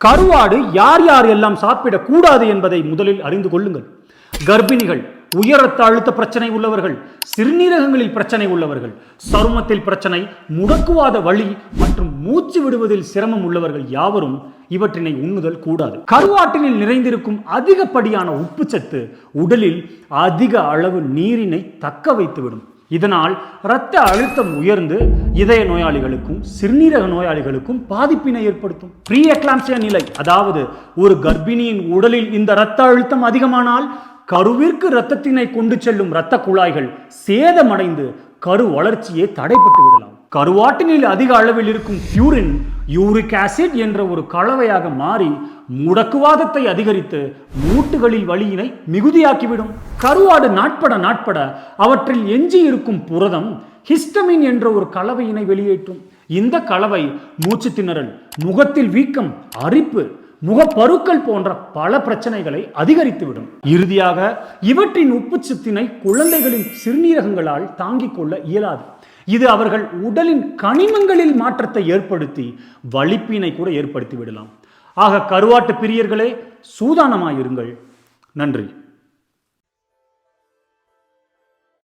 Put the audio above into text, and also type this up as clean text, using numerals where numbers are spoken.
கருவாடு யார் யார் எல்லாம் சாப்பிடக் கூடாது என்பதை முதலில் அறிந்து கொள்ளுங்கள். கர்ப்பிணிகள், உயர் ரத்த அழுத்த பிரச்சனை உள்ளவர்கள், சிறுநீரகங்களில் பிரச்சனை உள்ளவர்கள், சருமத்தில் பிரச்சனை, முடக்குவாத வலி மற்றும் மூச்சு விடுவதில் சிரமம் உள்ளவர்கள் யாவரும் இவற்றினை உண்ணுதல் கூடாது. கருவாட்டினில் நிறைந்திருக்கும் அதிகப்படியான உப்புச்சத்து உடலில் அதிக அளவு நீரினை தக்க வைத்துவிடும். இதனால் இரத்த அழுத்தம் உயர்ந்து இதய நோயாளிகளுக்கும் சிறுநீரக நோயாளிகளுக்கும் பாதிப்பினை ஏற்படுத்தும். ப்ரீ எக்லாம்சியா நிலை, அதாவது ஒரு கர்ப்பிணியின் உடலில் இந்த இரத்த அழுத்தம் அதிகமானால் கருவிற்கு இரத்தத்தினை கொண்டு செல்லும் இரத்த குழாய்கள் சேதமடைந்து கரு வளர்ச்சியே தடைப்பட்டு விடலாம். கருவாட்டினில் அதிக அளவில் இருக்கும் பியூரின் யூரிக் ஆசிட் என்ற ஒரு கலவையாக மாறி முடக்குவாதத்தை அதிகரித்து மூட்டுகளில் வலியினை மிகுதியாக்கிவிடும். கருவாடு நாட்பட அவற்றில் எஞ்சி இருக்கும் புரதம் ஹிஸ்டமின் என்ற ஒரு கலவையினை வெளியேற்றும். இந்த கலவை மூச்சு திணறல், முகத்தில் வீக்கம், அரிப்பு, முகப்பருக்கள் போன்ற பல பிரச்சனைகளை அதிகரித்துவிடும். இறுதியாக இவற்றின் உப்புச்சத்தினை குழந்தைகளின் சிறுநீரகங்களால் தாங்கிக் கொள்ள இயலாது. இது அவர்கள் உடலின் கனிமங்களில் மாற்றத்தை ஏற்படுத்தி வலிப்பினை கூட ஏற்படுத்தி விடலாம். ஆக கருவாட்டு பிரியர்களே, சூதானமாயிருங்கள். நன்றி.